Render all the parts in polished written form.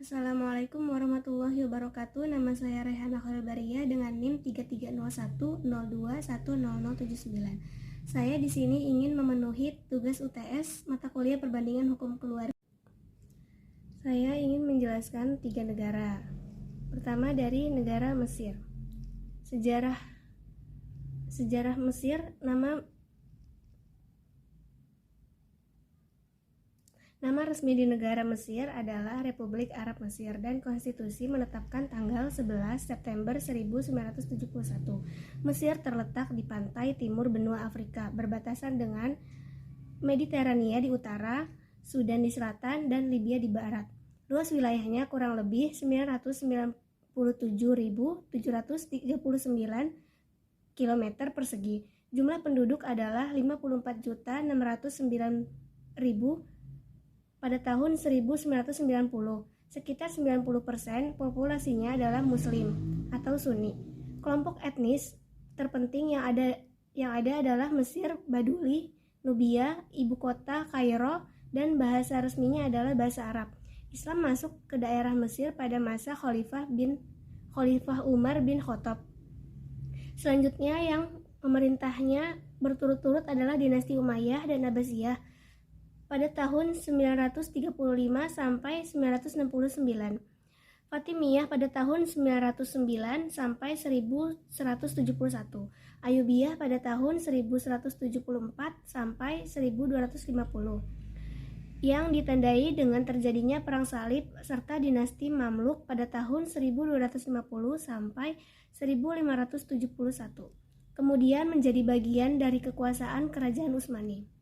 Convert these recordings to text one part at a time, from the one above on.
Assalamualaikum warahmatullahi wabarakatuh. Nama saya Rehana Khalbaria dengan NIM 330102100079. Saya di sini ingin memenuhi tugas UTS mata kuliah perbandingan hukum keluarga. Saya ingin menjelaskan 3 negara. Pertama dari negara Mesir. Sejarah Mesir. Nama resmi di negara Mesir adalah Republik Arab Mesir dan konstitusi menetapkan tanggal 11 September 1971. Mesir terletak di pantai timur benua Afrika, berbatasan dengan Mediterania di utara, Sudan di selatan, dan Libya di barat. Luas wilayahnya kurang lebih 997.739 km persegi. Jumlah penduduk adalah 54.609.000 pada tahun 1990. Sekitar 90% populasinya adalah Muslim atau Sunni. Kelompok etnis terpenting yang ada adalah Mesir, Baduli, Nubia, ibu kota Kairo, dan bahasa resminya adalah bahasa Arab. Islam masuk ke daerah Mesir pada masa Khalifah Umar bin Khattab. Selanjutnya yang pemerintahnya berturut-turut adalah dinasti Umayyah dan Abbasiyah pada tahun 935 sampai 969. Fatimiyah pada tahun 909 sampai 1171. Ayyubiyah pada tahun 1174 sampai 1250. Yang ditandai dengan terjadinya perang salib serta dinasti Mamluk pada tahun 1250 sampai 1571. Kemudian menjadi bagian dari kekuasaan Kerajaan Utsmani.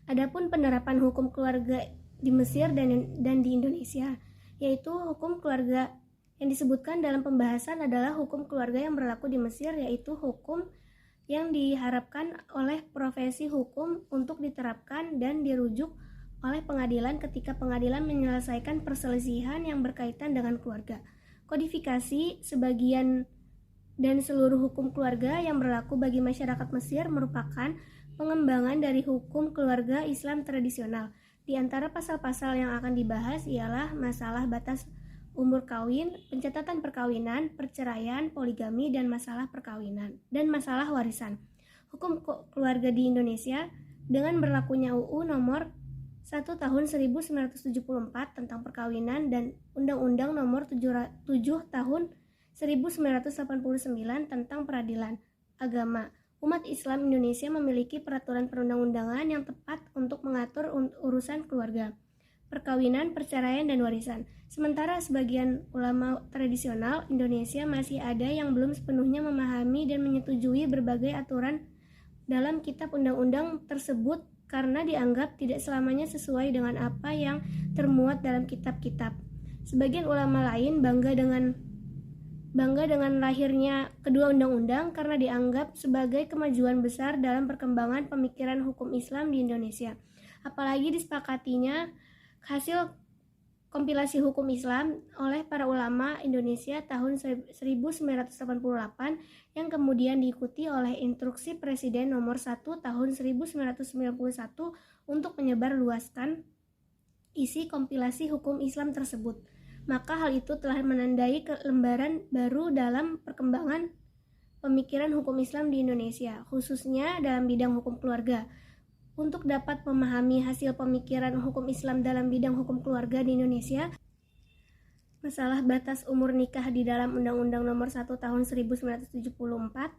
Adapun penerapan hukum keluarga di Mesir dan di Indonesia, yaitu hukum keluarga yang disebutkan dalam pembahasan adalah hukum keluarga yang berlaku di Mesir, yaitu hukum yang diharapkan oleh profesi hukum untuk diterapkan dan dirujuk oleh pengadilan ketika pengadilan menyelesaikan perselisihan yang berkaitan dengan keluarga. Kodifikasi sebagian dan seluruh hukum keluarga yang berlaku bagi masyarakat Mesir merupakan pengembangan dari hukum keluarga Islam tradisional. Di antara pasal-pasal yang akan dibahas ialah masalah batas umur kawin, pencatatan perkawinan, perceraian, poligami, dan masalah perkawinan dan masalah warisan. Hukum keluarga di Indonesia dengan berlakunya UU nomor 1 tahun 1974 tentang perkawinan dan Undang-Undang nomor 7 tahun 1989 tentang peradilan agama. Umat Islam Indonesia memiliki peraturan perundang-undangan yang tepat untuk mengatur urusan keluarga, perkawinan, perceraian, dan warisan. Sementara sebagian ulama tradisional Indonesia masih ada yang belum sepenuhnya memahami dan menyetujui berbagai aturan dalam kitab undang-undang tersebut karena dianggap tidak selamanya sesuai dengan apa yang termuat dalam kitab-kitab. Sebagian ulama lain bangga dengan lahirnya kedua undang-undang karena dianggap sebagai kemajuan besar dalam perkembangan pemikiran hukum Islam di Indonesia. Apalagi disepakatinya hasil kompilasi hukum Islam oleh para ulama Indonesia tahun 1988 yang kemudian diikuti oleh instruksi Presiden nomor 1 tahun 1991 untuk menyebarluaskan isi kompilasi hukum Islam tersebut. Maka hal itu telah menandai lembaran baru dalam perkembangan pemikiran hukum Islam di Indonesia, khususnya dalam bidang hukum keluarga. Untuk dapat memahami hasil pemikiran hukum Islam dalam bidang hukum keluarga di Indonesia, masalah batas umur nikah di dalam Undang-Undang nomor 1 tahun 1974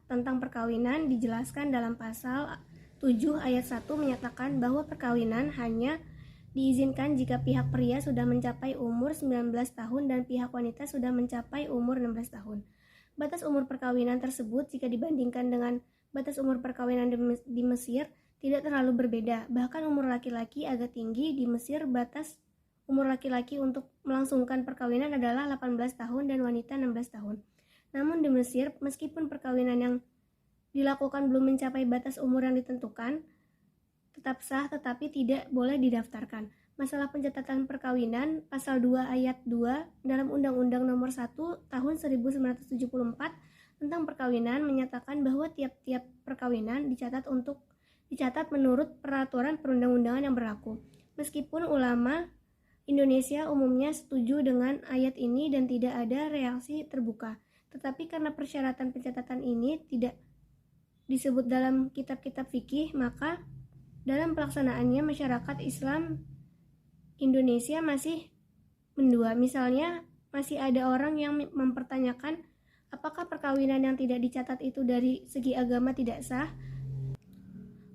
tentang perkawinan dijelaskan dalam pasal 7 ayat 1 menyatakan bahwa perkawinan hanya diizinkan jika pihak pria sudah mencapai umur 19 tahun dan pihak wanita sudah mencapai umur 16 tahun. Batas umur perkawinan tersebut jika dibandingkan dengan batas umur perkawinan di Mesir tidak terlalu berbeda. Bahkan umur laki-laki agak tinggi di Mesir. Batas umur laki-laki untuk melangsungkan perkawinan adalah 18 tahun dan wanita 16 tahun. Namun di Mesir, meskipun perkawinan yang dilakukan belum mencapai batas umur yang ditentukan, tetap sah tetapi tidak boleh didaftarkan. Masalah pencatatan perkawinan, pasal 2 ayat 2 dalam Undang-Undang nomor 1 tahun 1974 tentang perkawinan menyatakan bahwa tiap-tiap perkawinan dicatat menurut peraturan perundang-undangan yang berlaku. Meskipun ulama Indonesia umumnya setuju dengan ayat ini dan tidak ada reaksi terbuka. Tetapi karena persyaratan pencatatan ini tidak disebut dalam kitab-kitab fikih, maka dalam pelaksanaannya masyarakat Islam Indonesia masih mendua. Misalnya, masih ada orang yang mempertanyakan apakah perkawinan yang tidak dicatat itu dari segi agama tidak sah.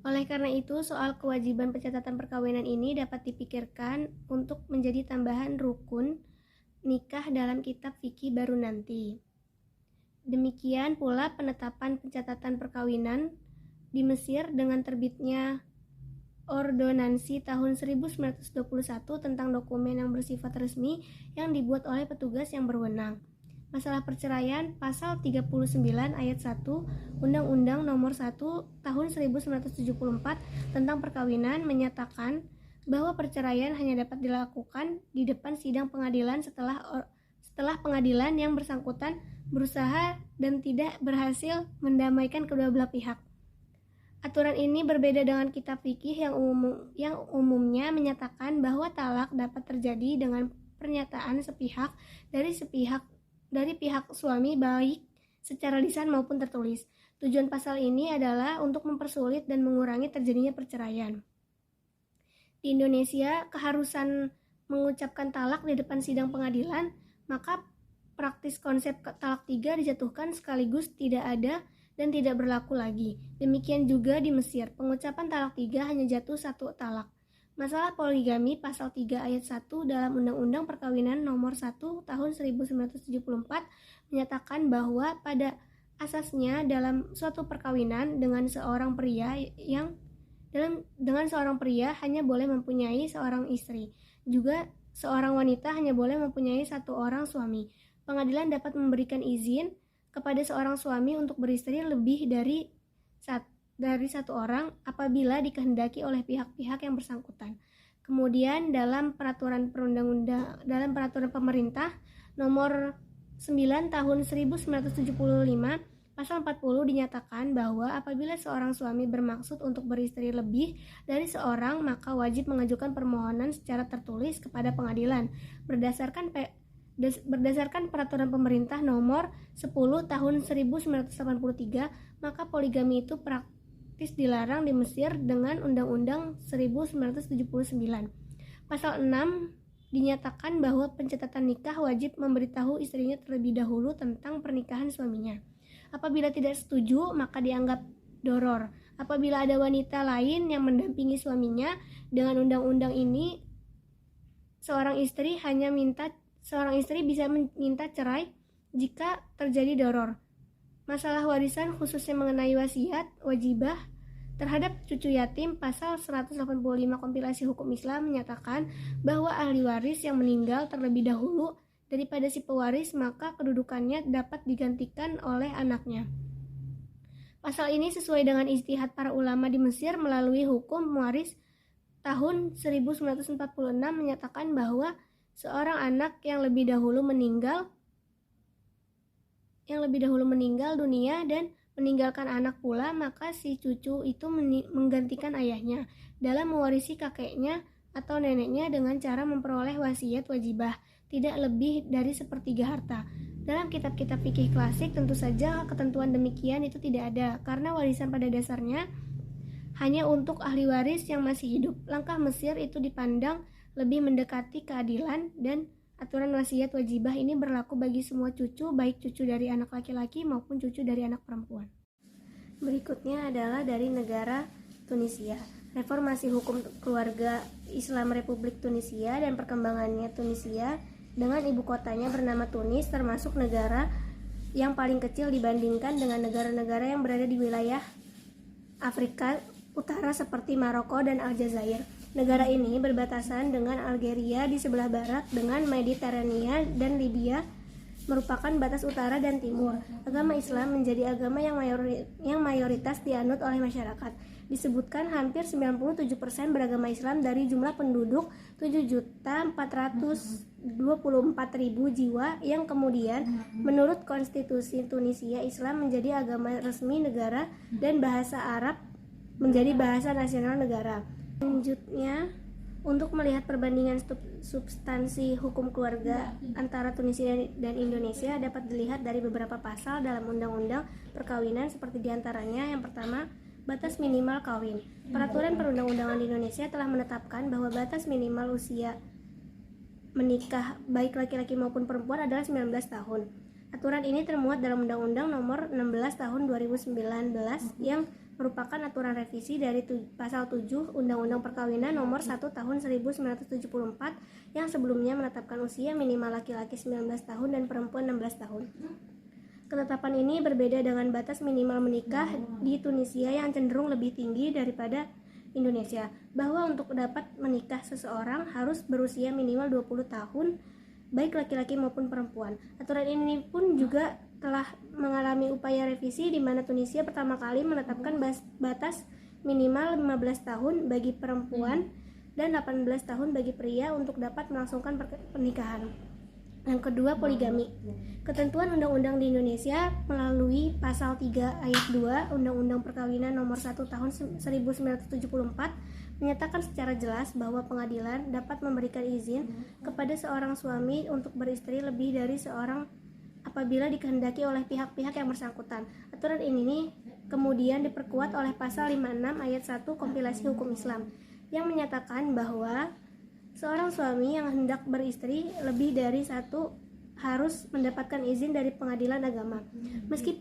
Oleh karena itu, soal kewajiban pencatatan perkawinan ini dapat dipikirkan untuk menjadi tambahan rukun nikah dalam kitab fikih baru nanti. Demikian pula penetapan pencatatan perkawinan di Mesir dengan terbitnya Ordonansi tahun 1921 tentang dokumen yang bersifat resmi yang dibuat oleh petugas yang berwenang. Masalah perceraian, pasal 39 ayat 1 Undang-Undang Nomor 1 Tahun 1974 tentang perkawinan menyatakan bahwa perceraian hanya dapat dilakukan di depan sidang pengadilan setelah pengadilan yang bersangkutan berusaha dan tidak berhasil mendamaikan kedua belah pihak. Aturan ini berbeda dengan kitab fikih yang umumnya menyatakan bahwa talak dapat terjadi dengan pernyataan sepihak dari pihak suami, baik secara lisan maupun tertulis. Tujuan pasal ini adalah untuk mempersulit dan mengurangi terjadinya perceraian. Di Indonesia, keharusan mengucapkan talak di depan sidang pengadilan, maka praktis konsep talak 3 dijatuhkan sekaligus tidak ada dan tidak berlaku lagi. Demikian juga di Mesir, pengucapan talak 3 hanya jatuh 1 talak. Masalah poligami pasal 3 ayat 1 dalam Undang-Undang Perkawinan Nomor 1 Tahun 1974 menyatakan bahwa pada asasnya dalam suatu perkawinan dengan seorang pria hanya boleh mempunyai seorang istri. Juga seorang wanita hanya boleh mempunyai 1 orang suami. Pengadilan dapat memberikan izin kepada seorang suami untuk beristri lebih dari 1 orang apabila dikehendaki oleh pihak-pihak yang bersangkutan. Kemudian dalam peraturan pemerintah nomor 9 tahun 1975 pasal 40 dinyatakan bahwa apabila seorang suami bermaksud untuk beristri lebih dari seorang, maka wajib mengajukan permohonan secara tertulis kepada pengadilan berdasarkan peraturan pemerintah nomor 10 tahun 1983, maka poligami itu praktis dilarang di Mesir dengan Undang-Undang 1979. Pasal 6 dinyatakan bahwa pencatatan nikah wajib memberitahu istrinya terlebih dahulu tentang pernikahan suaminya. Apabila tidak setuju, maka dianggap doror. Apabila ada wanita lain yang mendampingi suaminya, dengan undang-undang ini seorang istri bisa meminta cerai jika terjadi doror. Masalah warisan khususnya mengenai wasiat, wajibah terhadap cucu yatim pasal 185 kompilasi hukum Islam menyatakan bahwa ahli waris yang meninggal terlebih dahulu daripada si pewaris, maka kedudukannya dapat digantikan oleh anaknya. Pasal ini sesuai dengan ijtihad para ulama di Mesir melalui hukum waris tahun 1946 menyatakan bahwa seorang anak yang lebih dahulu meninggal dunia dan meninggalkan anak pula, maka si cucu itu menggantikan ayahnya dalam mewarisi kakeknya atau neneknya dengan cara memperoleh wasiat wajibah tidak lebih dari 1/3 harta. Dalam kitab-kitab fikih klasik tentu saja ketentuan demikian itu tidak ada, karena warisan pada dasarnya hanya untuk ahli waris yang masih hidup. Langkah Mesir itu dipandang lebih mendekati keadilan, dan aturan wasiat wajibah ini berlaku bagi semua cucu, baik cucu dari anak laki-laki maupun cucu dari anak perempuan. Berikutnya adalah dari negara Tunisia. Reformasi hukum keluarga Islam Republik Tunisia dan perkembangannya Tunisia dengan ibu kotanya bernama Tunis termasuk negara yang paling kecil dibandingkan dengan negara-negara yang berada di wilayah Afrika Utara seperti Maroko dan Aljazair. Negara ini berbatasan dengan Algeria di sebelah barat, dengan Mediterania dan Libya merupakan batas utara dan timur. Agama Islam menjadi agama yang mayoritas dianut oleh masyarakat. Disebutkan hampir 97% beragama Islam dari jumlah penduduk 7.424.000 jiwa, yang kemudian menurut konstitusi Tunisia Islam menjadi agama resmi negara dan bahasa Arab menjadi bahasa nasional negara. Selanjutnya Untuk melihat perbandingan substansi hukum keluarga antara Tunisia dan Indonesia dapat dilihat dari beberapa pasal dalam undang-undang perkawinan, seperti diantaranya yang pertama, batas minimal kawin. Peraturan perundang-undangan di Indonesia telah menetapkan bahwa batas minimal usia menikah baik laki-laki maupun perempuan adalah 19 tahun. Aturan ini termuat dalam Undang-Undang Nomor 16 Tahun 2019 yang merupakan aturan revisi dari pasal 7 Undang-Undang Perkawinan Nomor 1 Tahun 1974 yang sebelumnya menetapkan usia minimal laki-laki 19 tahun dan perempuan 16 tahun. Ketetapan ini berbeda dengan batas minimal menikah di Tunisia yang cenderung lebih tinggi daripada Indonesia, bahwa untuk dapat menikah seseorang harus berusia minimal 20 tahun baik laki-laki maupun perempuan. Aturan ini pun juga telah mengalami upaya revisi di mana Tunisia pertama kali menetapkan batas minimal 15 tahun bagi perempuan dan 18 tahun bagi pria untuk dapat melangsungkan pernikahan. Yang kedua, poligami. Ketentuan undang-undang di Indonesia melalui pasal 3 ayat 2 Undang-Undang Perkawinan Nomor 1 Tahun 1974 menyatakan secara jelas bahwa pengadilan dapat memberikan izin kepada seorang suami untuk beristri lebih dari seorang apabila dikehendaki oleh pihak-pihak yang bersangkutan. Aturan ini kemudian diperkuat oleh pasal 56 ayat 1 Kompilasi Hukum Islam yang menyatakan bahwa seorang suami yang hendak beristri lebih dari satu harus mendapatkan izin dari pengadilan agama. Meski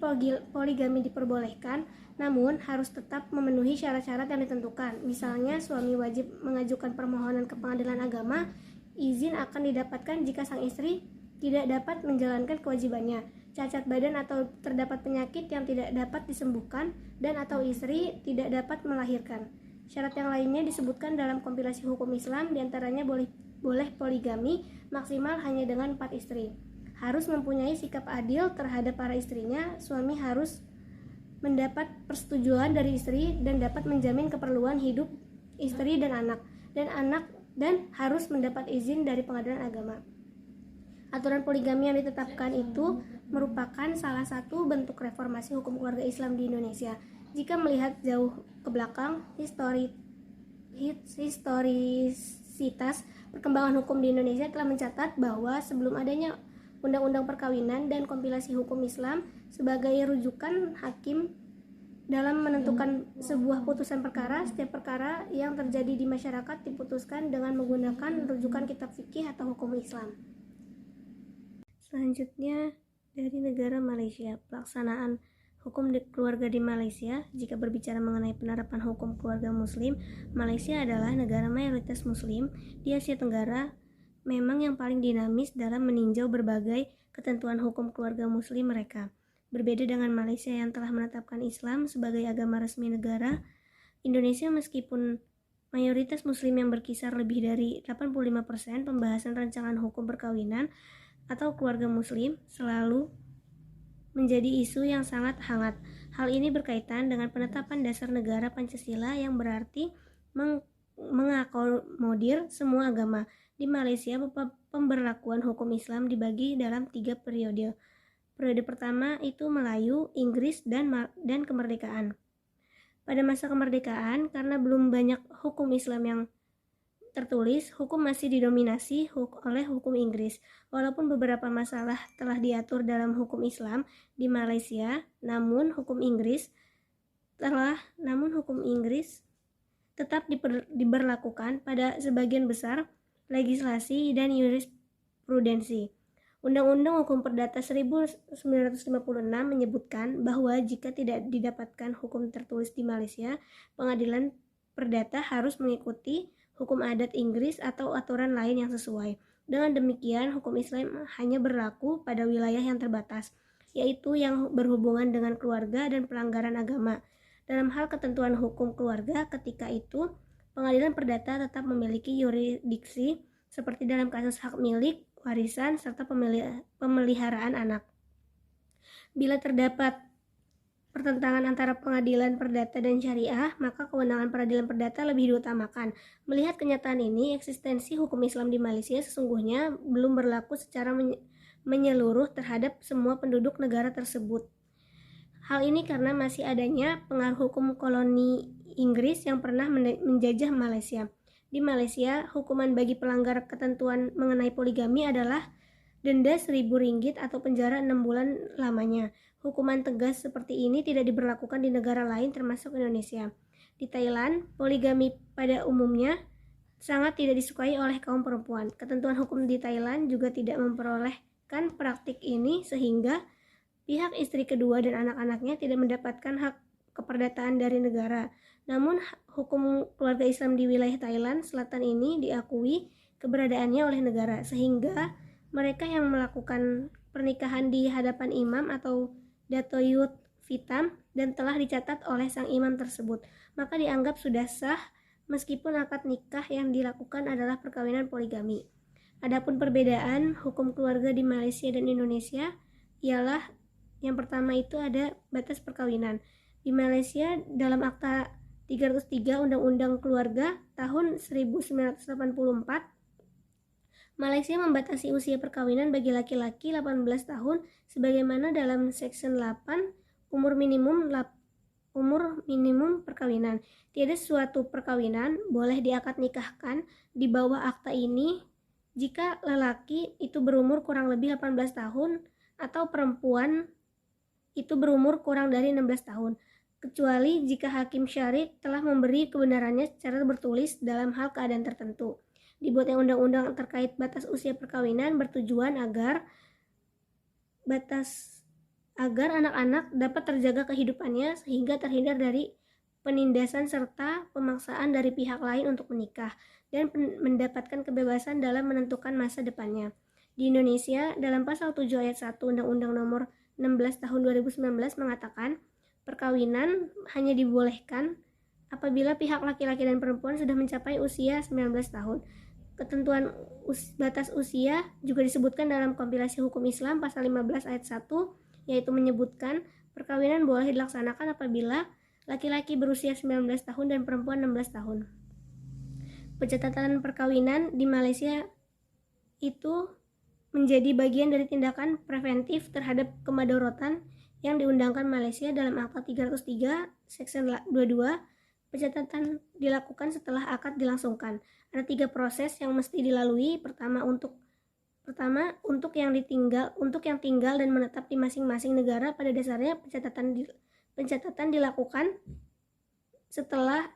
poligami diperbolehkan, namun harus tetap memenuhi syarat-syarat yang ditentukan. Misalnya, suami wajib mengajukan permohonan ke pengadilan agama. Izin akan didapatkan jika sang istri tidak dapat menjalankan kewajibannya, cacat badan atau terdapat penyakit yang tidak dapat disembuhkan, dan atau istri tidak dapat melahirkan. Syarat yang lainnya disebutkan dalam kompilasi hukum Islam, diantaranya boleh poligami maksimal hanya dengan 4 istri. Harus mempunyai sikap adil terhadap para istrinya. Suami harus mendapat persetujuan dari istri dan dapat menjamin keperluan hidup istri dan anak dan harus mendapat izin dari pengadilan agama. Aturan poligami yang ditetapkan itu merupakan salah satu bentuk reformasi hukum keluarga Islam di Indonesia. Jika melihat jauh ke belakang, historisitas perkembangan hukum di Indonesia telah mencatat bahwa sebelum adanya Undang-Undang Perkawinan dan kompilasi hukum Islam sebagai rujukan hakim dalam menentukan sebuah putusan perkara, setiap perkara yang terjadi di masyarakat diputuskan dengan menggunakan rujukan kitab fikih atau hukum Islam. Selanjutnya, dari negara Malaysia, pelaksanaan hukum keluarga di Malaysia. Jika berbicara mengenai penerapan hukum keluarga Muslim, Malaysia adalah negara mayoritas Muslim di Asia Tenggara, memang yang paling dinamis dalam meninjau berbagai ketentuan hukum keluarga Muslim mereka. Berbeda dengan Malaysia yang telah menetapkan Islam sebagai agama resmi negara, Indonesia meskipun mayoritas Muslim yang berkisar lebih dari 85%, pembahasan rancangan hukum perkawinan atau keluarga Muslim selalu menjadi isu yang sangat hangat. Hal ini berkaitan dengan penetapan dasar negara Pancasila yang berarti mengakomodir semua agama. Di Malaysia, pemberlakuan hukum Islam dibagi dalam 3 periode. Periode pertama itu Melayu, Inggris, dan kemerdekaan. Pada masa kemerdekaan, karena belum banyak hukum Islam yang tertulis, hukum masih didominasi oleh hukum Inggris. Walaupun beberapa masalah telah diatur dalam hukum Islam di Malaysia, namun hukum Inggris tetap diberlakukan pada sebagian besar legislasi dan jurisprudensi. Undang-Undang Hukum Perdata 1956 menyebutkan bahwa jika tidak didapatkan hukum tertulis di Malaysia, pengadilan perdata harus mengikuti hukum adat Inggris atau aturan lain yang sesuai. Dengan demikian, hukum Islam hanya berlaku pada wilayah yang terbatas, yaitu yang berhubungan dengan keluarga dan pelanggaran agama. Dalam hal ketentuan hukum keluarga, ketika itu, pengadilan perdata tetap memiliki yurisdiksi seperti dalam kasus hak milik, warisan, serta pemeliharaan anak. Bila terdapat pertentangan antara pengadilan perdata dan syariah, maka kewenangan peradilan perdata lebih diutamakan. Melihat kenyataan ini, eksistensi hukum Islam di Malaysia sesungguhnya belum berlaku secara menyeluruh terhadap semua penduduk negara tersebut. Hal ini karena masih adanya pengaruh hukum koloni Inggris yang pernah menjajah Malaysia. Di Malaysia, hukuman bagi pelanggar ketentuan mengenai poligami adalah denda Rp1.000 atau penjara 6 bulan lamanya. Hukuman tegas seperti ini tidak diberlakukan di negara lain termasuk Indonesia. Di Thailand, poligami pada umumnya sangat tidak disukai oleh kaum perempuan. Ketentuan hukum di Thailand juga tidak memperolehkan praktik ini sehingga pihak istri kedua dan anak-anaknya tidak mendapatkan hak keperdataan dari negara. Namun, hukum keluarga Islam di wilayah Thailand Selatan ini diakui keberadaannya oleh negara, sehingga mereka yang melakukan pernikahan di hadapan imam atau Datoyut Vitam dan telah dicatat oleh sang imam tersebut, maka dianggap sudah sah meskipun akad nikah yang dilakukan adalah perkawinan poligami. Adapun perbedaan hukum keluarga di Malaysia dan Indonesia ialah yang pertama itu ada batas perkawinan. Di Malaysia dalam Akta 303 Undang-Undang Keluarga tahun 1984, Malaysia membatasi usia perkawinan bagi laki-laki 18 tahun sebagaimana dalam Section 8 umur minimum perkawinan. Tiada suatu perkawinan boleh diakad nikahkan di bawah akta ini jika lelaki itu berumur kurang lebih 18 tahun atau perempuan itu berumur kurang dari 16 tahun, kecuali jika hakim syari telah memberi kebenarannya secara bertulis dalam hal keadaan tertentu. Dibuatnya undang-undang terkait batas usia perkawinan bertujuan agar anak-anak dapat terjaga kehidupannya sehingga terhindar dari penindasan serta pemaksaan dari pihak lain untuk menikah dan mendapatkan kebebasan dalam menentukan masa depannya. Di Indonesia, dalam pasal 7 ayat 1 Undang-Undang Nomor 16 tahun 2019 mengatakan perkawinan hanya dibolehkan apabila pihak laki-laki dan perempuan sudah mencapai usia 19 tahun. Ketentuan batas usia juga disebutkan dalam kompilasi hukum Islam pasal 15 ayat 1, yaitu menyebutkan perkawinan boleh dilaksanakan apabila laki-laki berusia 19 tahun dan perempuan 16 tahun. Pencatatan perkawinan di Malaysia itu menjadi bagian dari tindakan preventif terhadap kemadharatan yang diundangkan Malaysia dalam Akta 303 Section 22. Pencatatan dilakukan setelah akad dilangsungkan. Ada 3 proses yang mesti dilalui. Pertama untuk yang tinggal dan menetap di masing-masing negara, pada dasarnya pencatatan dilakukan setelah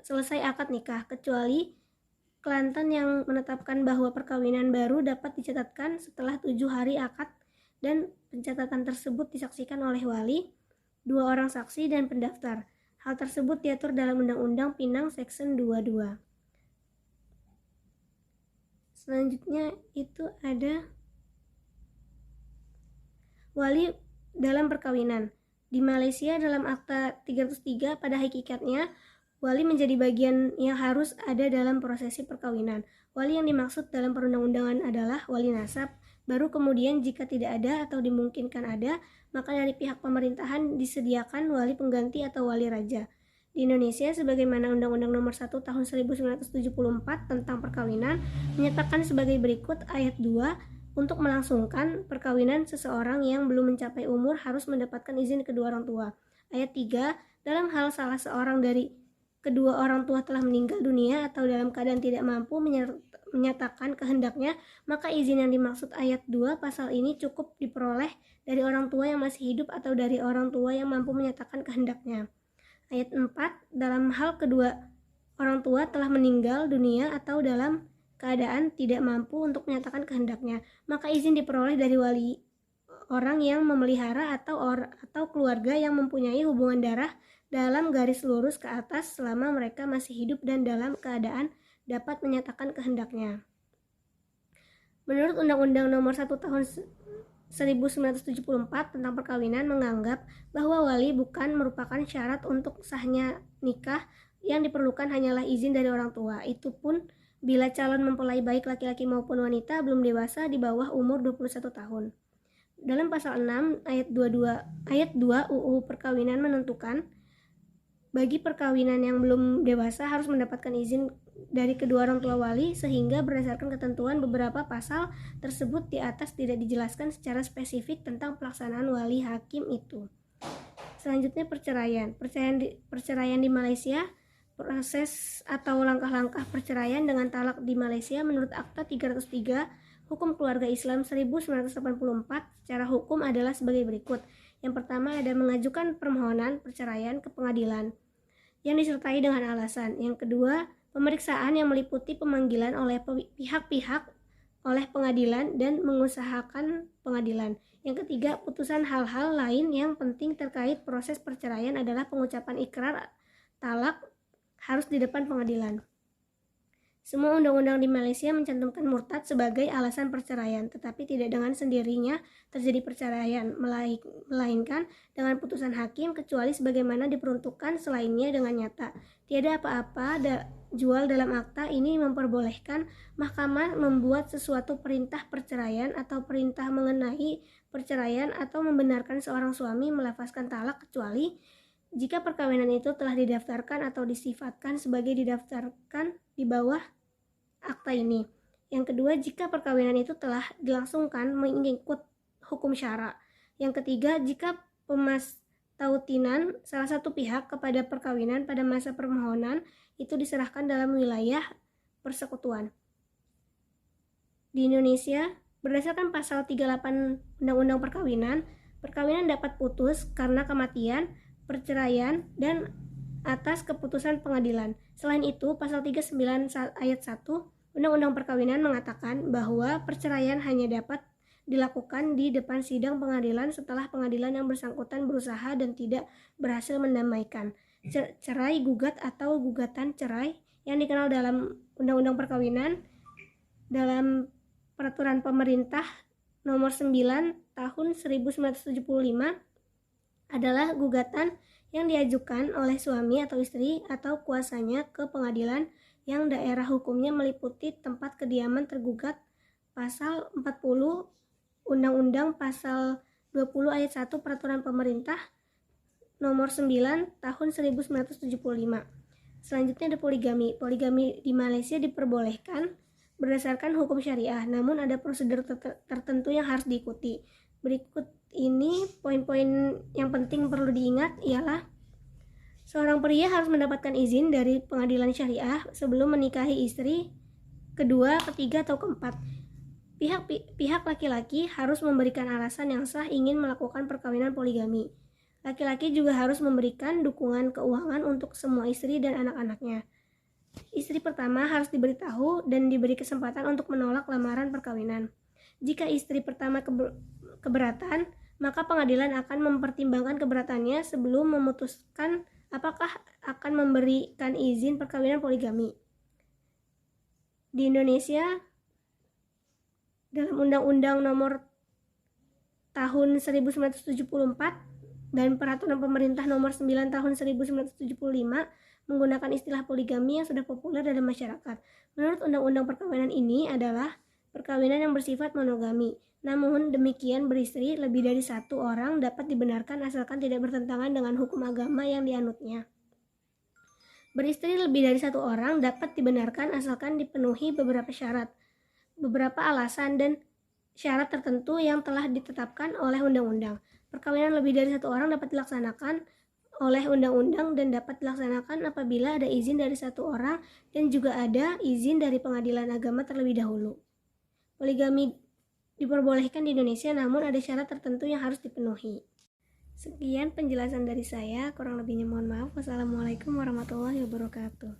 selesai akad nikah, kecuali Kelantan yang menetapkan bahwa perkawinan baru dapat dicatatkan setelah 7 hari akad dan pencatatan tersebut disaksikan oleh wali, 2 orang saksi dan pendaftar. Hal tersebut diatur dalam Undang-Undang Pinang Section 22. Selanjutnya itu ada wali dalam perkawinan. Di Malaysia dalam Akta 303 pada hakikatnya wali menjadi bagian yang harus ada dalam prosesi perkawinan. Wali yang dimaksud dalam perundang-undangan adalah wali nasab. Baru kemudian jika tidak ada atau dimungkinkan ada, maka dari pihak pemerintahan disediakan wali pengganti atau wali raja. Di Indonesia, sebagaimana Undang-Undang Nomor 1 Tahun 1974 tentang perkawinan menyatakan sebagai berikut ayat 2, untuk melangsungkan perkawinan seseorang yang belum mencapai umur harus mendapatkan izin kedua orang tua. Ayat 3, dalam hal salah seorang dari kedua orang tua telah meninggal dunia atau dalam keadaan tidak mampu menyatakan kehendaknya, maka izin yang dimaksud ayat 2 pasal ini cukup diperoleh dari orang tua yang masih hidup atau dari orang tua yang mampu menyatakan kehendaknya. Ayat 4, dalam hal kedua orang tua telah meninggal dunia atau dalam keadaan tidak mampu untuk menyatakan kehendaknya, maka izin diperoleh dari wali orang yang memelihara atau keluarga yang mempunyai hubungan darah dalam garis lurus ke atas selama mereka masih hidup dan dalam keadaan dapat menyatakan kehendaknya. Menurut Undang-Undang Nomor 1 Tahun 1974 tentang perkawinan menganggap bahwa wali bukan merupakan syarat untuk sahnya nikah, yang diperlukan hanyalah izin dari orang tua. Itu pun bila calon mempelai baik laki-laki maupun wanita belum dewasa di bawah umur 21 tahun. Dalam pasal 6 ayat 2 UU Perkawinan menentukan bagi perkawinan yang belum dewasa harus mendapatkan izin dari kedua orang tua wali, sehingga berdasarkan ketentuan beberapa pasal tersebut di atas tidak dijelaskan secara spesifik tentang pelaksanaan wali hakim itu. Selanjutnya perceraian di Malaysia proses atau langkah-langkah perceraian dengan talak di Malaysia menurut Akta 303 Hukum Keluarga Islam 1984 secara hukum adalah sebagai berikut. Yang pertama ada mengajukan permohonan perceraian ke pengadilan yang disertai dengan alasan. Yang kedua, pemeriksaan yang meliputi pemanggilan oleh pihak-pihak oleh pengadilan dan mengusahakan pengadilan. Yang ketiga, putusan hal-hal lain yang penting terkait proses perceraian adalah pengucapan ikrar talak harus di depan pengadilan. Semua undang-undang di Malaysia mencantumkan murtad sebagai alasan perceraian, tetapi tidak dengan sendirinya terjadi perceraian, melainkan dengan putusan hakim kecuali sebagaimana diperuntukkan selainnya dengan nyata. Tiada apa-apa jual dalam akta ini memperbolehkan mahkamah membuat sesuatu perintah perceraian atau perintah mengenai perceraian atau membenarkan seorang suami melafazkan talak kecuali jika perkawinan itu telah didaftarkan atau disifatkan sebagai didaftarkan di bawah akta ini. Yang kedua, jika perkawinan itu telah dilangsungkan mengikut hukum syara. Yang ketiga, jika pemastautinan salah satu pihak kepada perkawinan pada masa permohonan itu diserahkan dalam wilayah persekutuan. Di Indonesia, berdasarkan pasal 38 Undang-Undang Perkawinan dapat putus karena kematian, perceraian, dan atas keputusan pengadilan. Selain itu, pasal 39 ayat 1 Undang-Undang Perkawinan mengatakan bahwa perceraian hanya dapat dilakukan di depan sidang pengadilan setelah pengadilan yang bersangkutan berusaha dan tidak berhasil mendamaikan. Cerai gugat atau gugatan cerai yang dikenal dalam Undang-Undang Perkawinan dalam Peraturan Pemerintah Nomor 9 Tahun 1975 adalah gugatan yang diajukan oleh suami atau istri atau kuasanya ke pengadilan yang daerah hukumnya meliputi tempat kediaman tergugat. Pasal 40 Undang-Undang Pasal 20 ayat 1 Peraturan Pemerintah Nomor 9 Tahun 1975. Selanjutnya ada poligami. Poligami di Malaysia diperbolehkan berdasarkan hukum syariah, namun ada prosedur tertentu yang harus diikuti. Berikut ini poin-poin yang penting perlu diingat ialah seorang pria harus mendapatkan izin dari pengadilan syariah sebelum menikahi istri kedua, ketiga, atau keempat. Pihak laki-laki harus memberikan alasan yang sah ingin melakukan perkawinan poligami. Laki-laki juga harus memberikan dukungan keuangan untuk semua istri dan anak-anaknya. Istri pertama harus diberitahu dan diberi kesempatan untuk menolak lamaran perkawinan. Jika istri pertama keberatan, maka pengadilan akan mempertimbangkan keberatannya sebelum memutuskan apakah akan memberikan izin perkawinan poligami. Di Indonesia, dalam Undang-Undang Nomor Tahun 1974 dan Peraturan Pemerintah Nomor 9 Tahun 1975 menggunakan istilah poligami yang sudah populer dalam masyarakat. Menurut Undang-Undang Perkawinan ini adalah perkawinan yang bersifat monogami. Namun demikian, beristri lebih dari satu orang dapat dibenarkan asalkan tidak bertentangan dengan hukum agama yang dianutnya. Beristri lebih dari satu orang dapat dibenarkan asalkan dipenuhi beberapa syarat, beberapa alasan, dan syarat tertentu yang telah ditetapkan oleh undang-undang. Perkawinan lebih dari satu orang dapat dilaksanakan oleh undang-undang dan dapat dilaksanakan apabila ada izin dari satu orang dan juga ada izin dari pengadilan agama terlebih dahulu. Poligami diperbolehkan di Indonesia, namun ada syarat tertentu yang harus dipenuhi. Sekian penjelasan dari saya, kurang lebihnya mohon maaf. Wassalamualaikum warahmatullahi wabarakatuh.